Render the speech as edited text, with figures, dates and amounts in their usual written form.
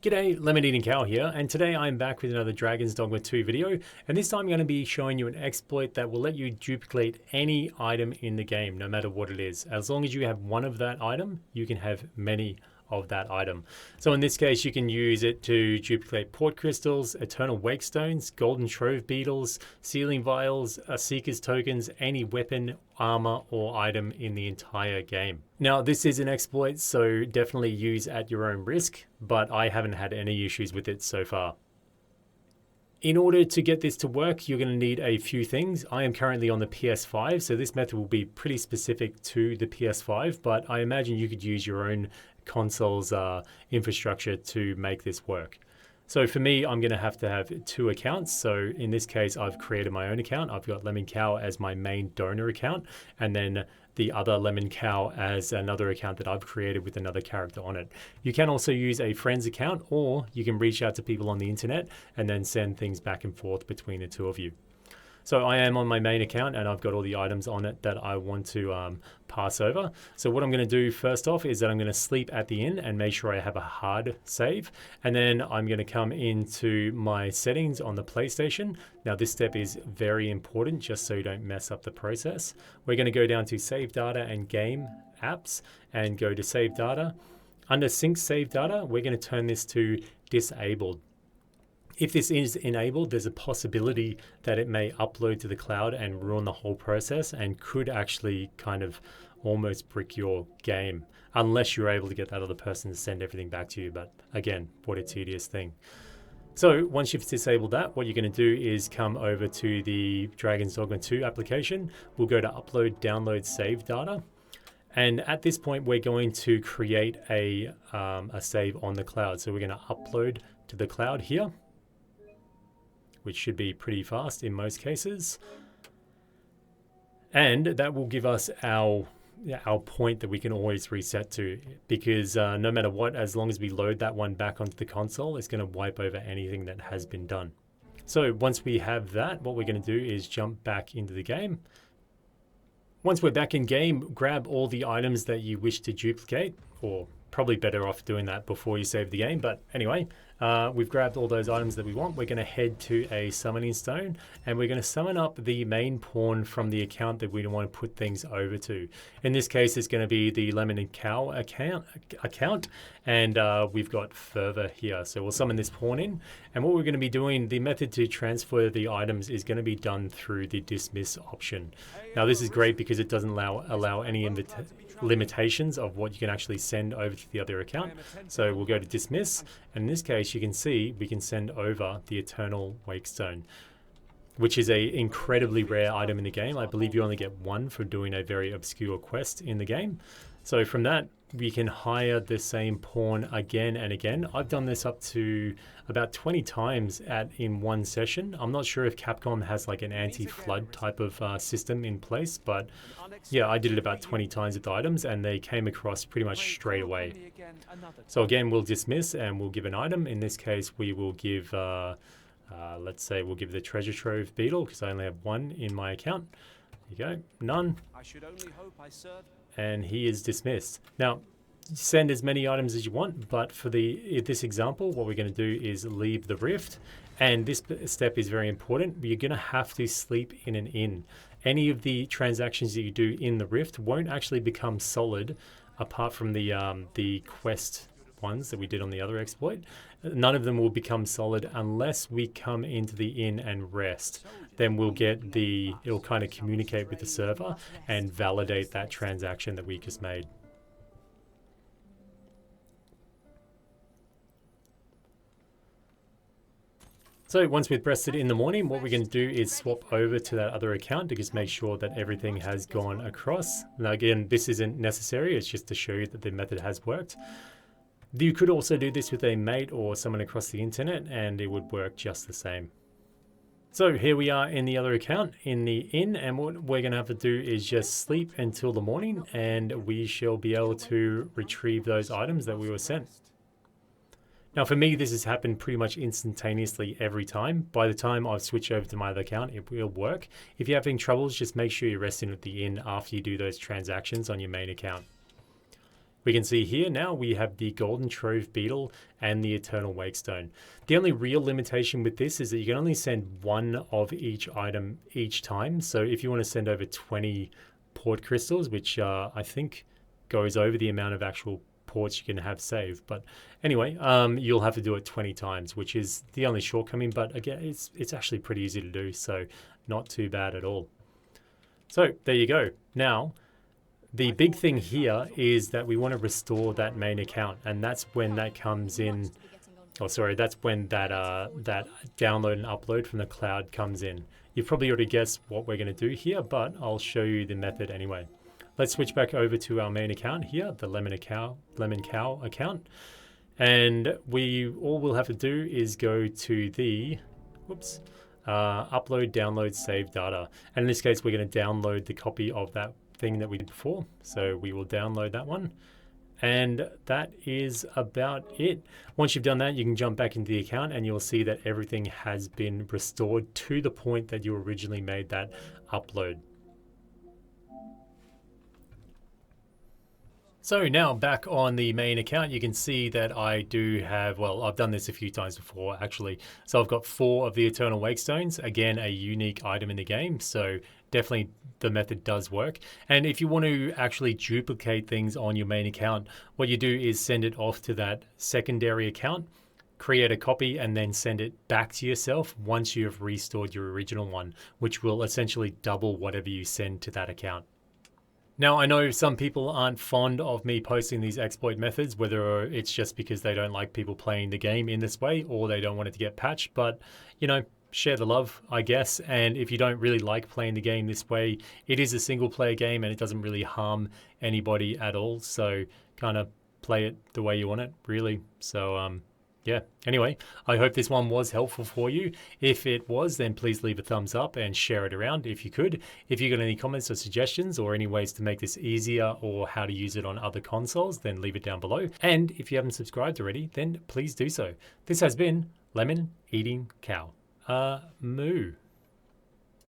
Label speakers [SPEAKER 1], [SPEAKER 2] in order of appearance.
[SPEAKER 1] G'day, Lemon Eating Cow here, and today I'm back with another Dragon's Dogma 2 video, and this time I'm going to be showing you an exploit that will let you duplicate any item in the game, no matter what it is. As long as you have one of that item, you can have many of that item. So in this case, you can use it to duplicate portcrystals, Eternal Wakestones, golden trove beetles, sealing vials, seeker's tokens, any weapon, armor, or item in the entire game. Now, this is an exploit, so definitely use at your own risk, but I haven't had any issues with it so far. In order to get this to work, you're going to need a few things. I am currently on the PS5, so this method will be pretty specific to the PS5, but I imagine you could use your own console's infrastructure to make this work. So for me, I'm going to have two accounts. So in this case, I've created my own account. I've got Lemon Cow as my main donor account, and then the other Lemon Cow as another account that I've created with another character on it. You can also use a friend's account, or you can reach out to people on the internet and then send things back and forth between the two of you. So I am on my main account and I've got all the items on it that I want to pass over. So what I'm going to do first off is that I'm going to sleep at the inn and make sure I have a hard save. And then I'm going to come into my settings on the PlayStation. Now this step is very important just so you don't mess up the process. We're going to go down to save data and game apps and go to save data. Under sync save data, we're going to turn this to disabled. If this is enabled, there's a possibility that it may upload to the cloud and ruin the whole process and could actually kind of almost brick your game unless you're able to get that other person to send everything back to you. But again, what a tedious thing. So once you've disabled that, what you're going to do is come over to the Dragon's Dogma 2 application. We'll go to upload, download, save data. And at this point, we're going to create a save on the cloud. So we're going to upload to the cloud here, which should be pretty fast in most cases. And that will give us our point that we can always reset to, because no matter what, as long as we load that one back onto the console, it's going to wipe over anything that has been done. So once we have that, what we're going to do is jump back into the game. Once we're back in game, grab all the items that you wish to duplicate, or probably better off doing that before you save the game. But anyway, we've grabbed all those items that we want. We're going to head to a summoning stone and we're going to summon up the main pawn from the account that we want to put things over to. In this case, it's going to be the Lemon and Cow account, and we've got Fervor here. So we'll summon this pawn in, and what we're going to be doing, the method to transfer the items is going to be done through the dismiss option. Now this is great because it doesn't allow any limitations of what you can actually send over to the other account. So we'll go to dismiss, and in this case you can see we can send over the Eternal Wakestone, which is a incredibly rare item in the game. I believe you only get one for doing a very obscure quest in the game. So from that, we can hire the same pawn again and again. I've done this up to about 20 times in one session. I'm not sure if Capcom has like an anti-flood type of system in place, but yeah, I did it about 20 times with items and they came across pretty much straight away. So again, we'll dismiss and we'll give an item. In this case, we will give, let's say we'll give the treasure trove beetle because I only have one in my account. There you go, none. And he is dismissed. Now, send as many items as you want, but for this example, what we're going to do is leave the rift. And this step is very important. You're going to have to sleep in an inn. Any of the transactions that you do in the rift won't actually become solid apart from the quest ones that we did on the other exploit. None of them will become solid unless we come into the inn and rest. Then we'll get it'll kind of communicate with the server and validate that transaction that we just made. So once we've rested in the morning, what we're going to do is swap over to that other account to just make sure that everything has gone across. Now again, this isn't necessary, it's just to show you that the method has worked. You could also do this with a mate or someone across the internet and it would work just the same. So here we are in the other account in the inn, and what we're going to have to do is just sleep until the morning and we shall be able to retrieve those items that we were sent. Now for me, this has happened pretty much instantaneously every time. By the time I've switched over to my other account, it will work. If you're having troubles, just make sure you rest in at the inn after you do those transactions on your main account. We can see here now we have the Golden Trove Beetle and the Eternal Wakestone. The only real limitation with this is that you can only send one of each item each time. So if you want to send over 20 port crystals, which I think goes over the amount of actual ports you can have saved. But anyway, you'll have to do it 20 times, which is the only shortcoming. But again, it's actually pretty easy to do, so not too bad at all. So there you go. Now, the big thing here is that we want to restore that main account, and that's when that comes in. Oh, sorry, that's when that that download and upload from the cloud comes in. You've probably already guessed what we're going to do here, but I'll show you the method anyway. Let's switch back over to our main account here, the Lemon Cow account, and all we'll have to do is go to the upload, download, save data, and in this case we're going to download the copy of that thing that we did before. So we will download that one, and that is about it. Once you've done that, you can jump back into the account and you'll see that everything has been restored to the point that you originally made that upload. So now back on the main account, you can see that I do have, well, I've done this a few times before actually. So I've got 4 of the Eternal Wakestones, again, a unique item in the game. So definitely the method does work. And if you want to actually duplicate things on your main account, what you do is send it off to that secondary account, create a copy, and then send it back to yourself once you have restored your original one, which will essentially double whatever you send to that account. Now, I know some people aren't fond of me posting these exploit methods, whether it's just because they don't like people playing the game in this way or they don't want it to get patched, but, you know, share the love, I guess. And if you don't really like playing the game this way, it is a single player game and it doesn't really harm anybody at all. So kind of play it the way you want it, really. So, yeah, anyway, I hope this one was helpful for you. If it was, then please leave a thumbs up and share it around if you could. If you got any comments or suggestions or any ways to make this easier or how to use it on other consoles, then leave it down below. And if you haven't subscribed already, then please do so. This has been Lemon Eating Cow. Moo.